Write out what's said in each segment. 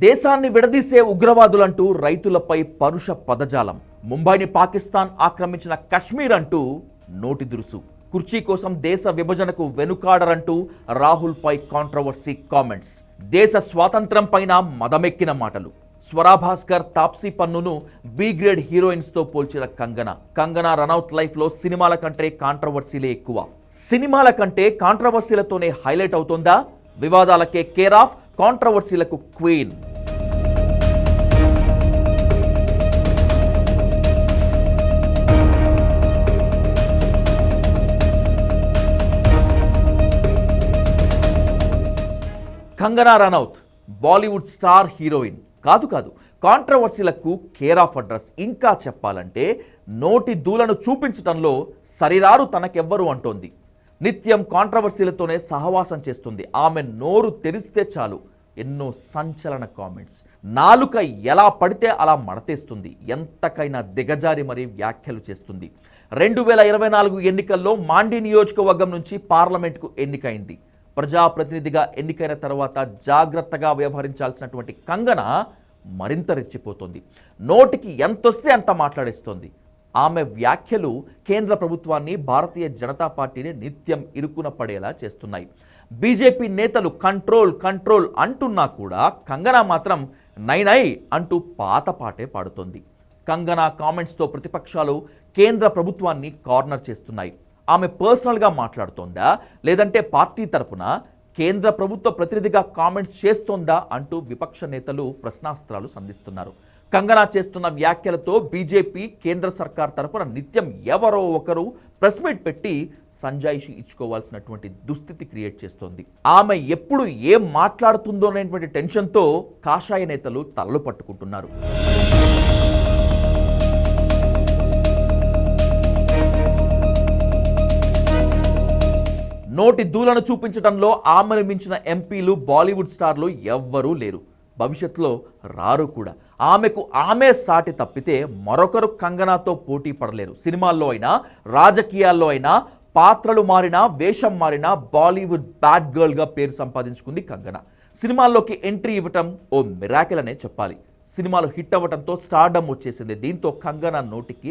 దేశాన్ని విడదీసే ఉగ్రవాదులంటూ రైతులపై పరుష పదజాలం. ముంబైని పాకిస్తాన్ ఆక్రమించిన కశ్మీర్ అంటూ నోటి దురుసు. కుర్చీ కోసం దేశ విభజనకు వెనుకాడరంటూ రాహుల్పై కాంట్రవర్సీ కామెంట్స్. దేశ స్వాతంత్రం పైన మదమెక్కిన మాటలు. స్వరా భాస్కర్, తాప్సీ పన్నును బి గ్రేడ్ హీరోయిన్స్తో పోల్చిన కంగనా రనౌత్ లైఫ్లో సినిమాల కంటే కాంట్రవర్సీలే ఎక్కువ. సినిమాల కంటే కాంట్రవర్సీలతోనే హైలైట్ అవుతోందా? వివాదాలకే కేర్ ఆఫ్, కాంట్రవర్సీలకు queen. Kangana Ranaut Bollywood star heroine కాదు, కాంట్రవర్సీలకు కేర్ ఆఫ్ అడ్రస్. ఇంకా చెప్పాలంటే నోటి దూలను చూపించటంలో సరిరారు తనకెవ్వరు అంటోంది. నిత్యం కాంట్రవర్సీలతోనే సహవాసం చేస్తుంది. ఆమె నోరు తెరిస్తే చాలు ఎన్నో సంచలన కామెంట్స్. నాలుక ఎలా పడితే అలా మడతేస్తుంది. ఎంతకైనా దిగజారి మరీ వ్యాఖ్యలు చేస్తుంది. 2024 ఎన్నికల్లో మాండి నియోజకవర్గం నుంచి పార్లమెంట్కు ఎన్నికైంది. ప్రజాప్రతినిధిగా ఎన్నికైన తర్వాత జాగ్రత్తగా వ్యవహరించాల్సినటువంటి కంగనా మరింత రెచ్చిపోతోంది. నోటికి ఎంతొస్తే అంత మాట్లాడేస్తోంది. ఆమె వ్యాఖ్యలు కేంద్ర ప్రభుత్వాన్ని, భారతీయ జనతా పార్టీని నిత్యం ఇరుకున పడేలా చేస్తున్నాయి. బీజేపీ నేతలు కంట్రోల్ అంటున్నా కూడా కంగనా మాత్రం నై అంటూ పాత పాటే పాడుతోంది. కంగనా కామెంట్స్తో ప్రతిపక్షాలు కేంద్ర ప్రభుత్వాన్ని కార్నర్ చేస్తున్నాయి. ఆమె పర్సనల్గా మాట్లాడుతోందా, లేదంటే పార్టీ తరపున కేంద్ర ప్రభుత్వ ప్రతినిధిగా కామెంట్స్ చేస్తోందా అంటూ విపక్ష నేతలు ప్రశ్నాస్త్రాలు సంధిస్తున్నారు. కంగనా చేస్తున్న వ్యాఖ్యలతో బీజేపీ కేంద్ర సర్కార్ తరపున నిత్యం ఎవరో ఒకరు ప్రెస్ మీట్ పెట్టి సంజాయిషి ఇచ్చుకోవాల్సినటువంటి దుస్థితి క్రియేట్ చేస్తోంది. ఆమె ఎప్పుడు ఏం మాట్లాడుతుందో అనేటువంటి టెన్షన్తో కాషాయ నేతలు తలలు పట్టుకుంటున్నారు. నోటి దూలను చూపించడంలో ఆమెను మించిన ఎంపీలు, బాలీవుడ్ స్టార్లు ఎవ్వరూ లేరు, భవిష్యత్తులో రారు కూడా. ఆమెకు ఆమె సాటి తప్పితే మరొకరు కంగనాతో పోటీ పడలేరు. సినిమాల్లో అయినా, రాజకీయాల్లో అయినా పాత్రలు మారినా, వేషం మారినా బాలీవుడ్ బ్యాడ్ గర్ల్గా పేరు సంపాదించుకుంది కంగనా. సినిమాల్లోకి ఎంట్రీ ఇవ్వటం ఓ మిరాకిల్ అనే చెప్పాలి. సినిమాలు హిట్ అవ్వడంతో స్టార్డమ్ వచ్చేసింది. దీంతో కంగనా నోటికి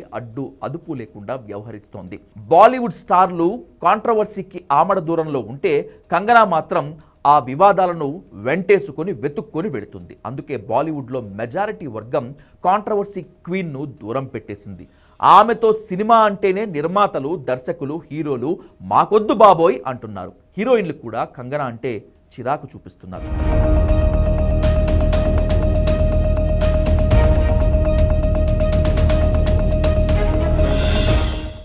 అదుపు లేకుండా వ్యవహరిస్తోంది. బాలీవుడ్ స్టార్లు కాంట్రవర్సీకి ఆమడ దూరంలో ఉంటే కంగనా మాత్రం ఆ వివాదాలను వెంటేసుకొని వెతుక్కొని వెళుతుంది. అందుకే బాలీవుడ్లో మెజారిటీ వర్గం కాంట్రవర్సీ క్వీన్ను దూరం పెట్టేసింది. ఆమెతో సినిమా అంటేనే నిర్మాతలు, దర్శకులు, హీరోలు మాకొద్దు బాబోయ్ అంటున్నారు. హీరోయిన్లు కూడా కంగనా అంటే చిరాకు చూపిస్తున్నారు.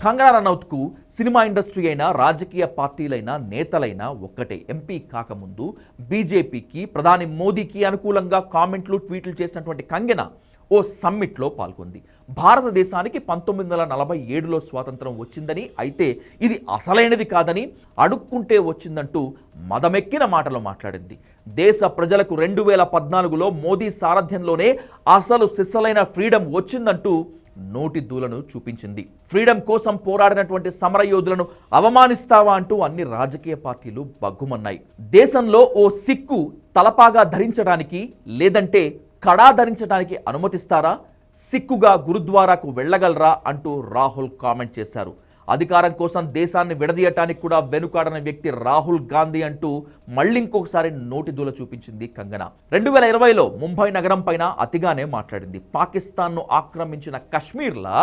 కంగనా రనౌత్కు సినిమా ఇండస్ట్రీ అయినా, రాజకీయ పార్టీలైనా, నేతలైనా ఒక్కటే. ఎంపీ కాకముందు బీజేపీకి, ప్రధాని మోదీకి అనుకూలంగా కామెంట్లు, ట్వీట్లు చేసినటువంటి కంగనా ఓ సమ్మిట్లో పాల్గొంది. భారతదేశానికి 1947లో స్వాతంత్రం వచ్చిందని, అయితే ఇది అసలైనది కాదని, అడుక్కుంటే వచ్చిందంటూ మదమెక్కిన మాటలు మాట్లాడింది. దేశ ప్రజలకు 2014లో మోదీ సారథ్యంలోనే అసలు సిస్సలైన ఫ్రీడమ్ వచ్చిందంటూ నోటి దూలను చూపించింది. ఫ్రీడమ్ కోసం పోరాడినటువంటి సమరయోధులను అవమానిస్తావా అంటూ అన్ని రాజకీయ పార్టీలు బగ్గుమన్నాయి. దేశంలో ఓ సిక్కు తలపాగా ధరించడానికి, లేదంటే కడా ధరించడానికి అనుమతిస్తారా? సిక్కుగా గురుద్వారాకు వెళ్ళగలరా అంటూ రాహుల్ కామెంట్ చేశారు. అధికారం కోసం దేశాన్ని విడదీయటానికి కూడా వెనుకాడని వ్యక్తి రాహుల్ గాంధీ అంటూ మళ్ళీంకొకసారి నోటి దూల చూపించింది కంగనా. 2020లో ముంబై నగరం పైన అతిగానే మాట్లాడింది. పాకిస్తాన్ను ఆక్రమించిన కశ్మీర్లా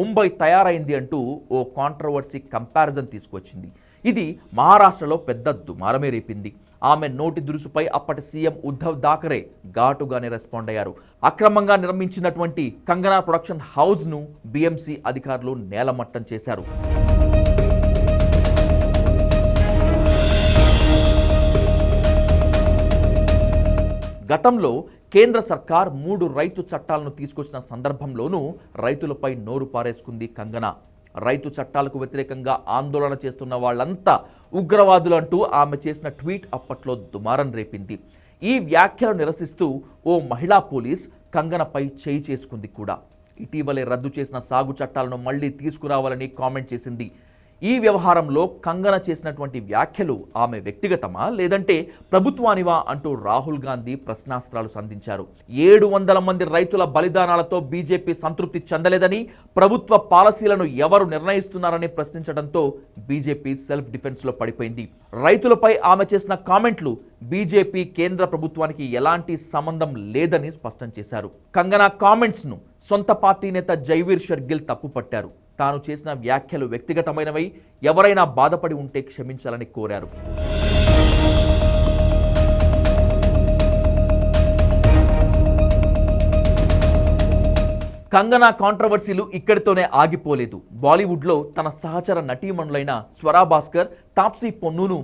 ముంబై తయారైంది అంటూ ఓ కాంట్రవర్సీ కంపారిజన్ తీసుకొచ్చింది. ఇది మహారాష్ట్రలో పెద్ద దుమారమే రేపింది. ఆమె నోటి దురుసుపై అప్పటి సీఎం ఉద్ధవ్ థాకరే ఘాటుగానే రెస్పాండ్ అయ్యారు. అక్రమంగా నిర్మించినటువంటి కంగనా ప్రొడక్షన్ హౌస్ను బీఎంసీ అధికారులు నేలమట్టం చేశారు. గతంలో కేంద్ర సర్కార్ 3 రైతు చట్టాలను తీసుకొచ్చిన సందర్భంలోనూ రైతులపై నోరు పారేసుకుంది కంగనా. రైతు చట్టాలకు వ్యతిరేకంగా ఆందోళన చేస్తున్న వాళ్ళంతా ఉగ్రవాదులు అంటూ ఆమె చేసిన ట్వీట్ అప్పట్లో దుమారం రేపింది. ఈ వ్యాఖ్యలు నిరసిస్తూ ఓ మహిళా పోలీస్ కంగనపై చేయి చేసుకుంది కూడా. ఇటీవలే రద్దు చేసిన సాగు చట్టాలను మళ్లీ తీసుకురావాలని కామెంట్ చేసింది. ఈ వ్యవహారంలో కంగన చేసినటువంటి వ్యాఖ్యలు ఆమె వ్యక్తిగతమా లేదంటే ప్రభుత్వానివా అంటూ రాహుల్ గాంధీ ప్రశ్నాస్త్రాలు సంధించారు. 700 మంది రైతుల బలిదానాలతో బీజేపీ సంతృప్తి చెందలేదని, ప్రభుత్వ పాలసీలను ఎవరు నిర్ణయిస్తున్నారని ప్రశ్నించడంతో బీజేపీ సెల్ఫ్ డిఫెన్స్లో పడిపోయింది. రైతులపై ఆమె చేసిన కామెంట్లు బీజేపీ కేంద్ర ప్రభుత్వానికి ఎలాంటి సంబంధం లేదని స్పష్టం చేశారు. కంగనా కామెంట్స్ను సొంత పార్టీ నేత జైవీర్ షర్గిల్ తప్పుపట్టారు. తాను చేసిన వ్యాఖ్యలు వ్యక్తిగతమైనవై, ఎవరైనా బాధపడి ఉంటే క్షమించాలని కోరారు. కంగనా కాంట్రవర్సీలు ఇక్కడితోనే ఆగిపోలేదు. బాలీవుడ్లో తన సహచర నటీమణులైన స్వరా భాస్కర్, తాప్సీ పొన్నును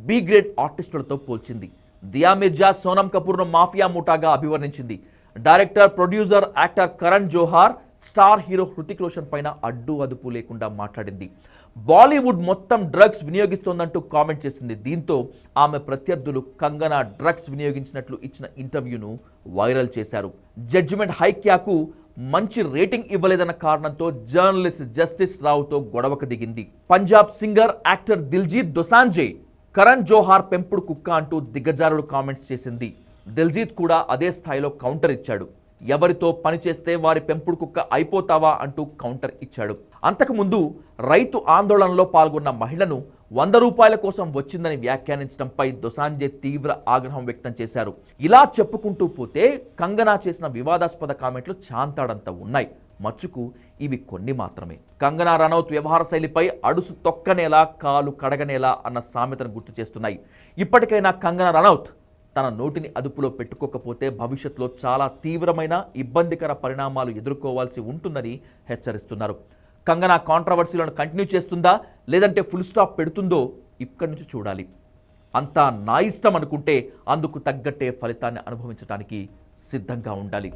బి గ్రేడ్ ఆర్టిస్టులతో పోల్చింది. దియా మిర్జా, సోనం కపూర్ను మాఫియా ముఠాగా అభివర్ణించింది. Director, producer, actor Karan Johar, star hero Hrithik Roshan పైన అడ్డు అదుపు లేకుండా మాట్లాడింది. బాలీవుడ్ మొత్తం డ్రగ్స్ వినియోగిస్తోందంటూ కామెంట్ చేసింది. దీంతో ఆమె ప్రత్యర్థులు కంగనా డ్రగ్స్ వినియోగించినట్లు ఇచ్చిన ఇంటర్వ్యూను వైరల్ చేశారు. జడ్జిమెంట్ హైక్యాకు మంచి రేటింగ్ ఇవ్వలేదన్న కారణంతో జర్నలిస్ట్ జస్టిస్ రావుతో గొడవకు దిగింది. పంజాబ్ సింగర్, యాక్టర్ దిల్జీత్ దొసాంజే కరణ్ జోహార్ పెంపుడు కుక్క అంటూ దిగ్గజారుడు కామెంట్స్ చేసింది. దిల్జీత్ కూడా అదే స్థాయిలో కౌంటర్ ఇచ్చాడు. ఎవరితో పనిచేస్తే వారి పెంపుడు కుక్క అయిపోతావా అంటూ కౌంటర్ ఇచ్చాడు. అంతకుముందు రైతు ఆందోళనలో పాల్గొన్న మహిళను 100 రూపాయల కోసం వచ్చిందని వ్యాఖ్యానించడంపై దొసాంజే తీవ్ర ఆగ్రహం వ్యక్తం చేశారు. ఇలా చెప్పుకుంటూ పోతే కంగనా చేసిన వివాదాస్పద కామెంట్లు చాంతాడంత ఉన్నాయి. మచ్చుకు ఇవి కొన్ని మాత్రమే. కంగనా రనౌత్ వ్యవహార శైలిపై అడుసు తొక్కనేలా కాలు కడగనేలా అన్న సామెతను గుర్తు చేస్తున్నాయి. ఇప్పటికైనా కంగనా రనౌత్ తన నోటిని అదుపులో పెట్టుకోకపోతే భవిష్యత్తులో చాలా తీవ్రమైన ఇబ్బందికర పరిణామాలు ఎదుర్కోవాల్సి ఉంటుందని హెచ్చరిస్తున్నారు. కంగనా కాంట్రవర్సీలను కంటిన్యూ చేస్తుందా లేదంటే ఫుల్ స్టాప్ పెడుతుందో ఇక్కడి నుంచి చూడాలి. అంతా నా ఇష్టం అనుకుంటే అందుకు తగ్గట్టే ఫలితాన్ని అనుభవించడానికి సిద్ధంగా ఉండాలి.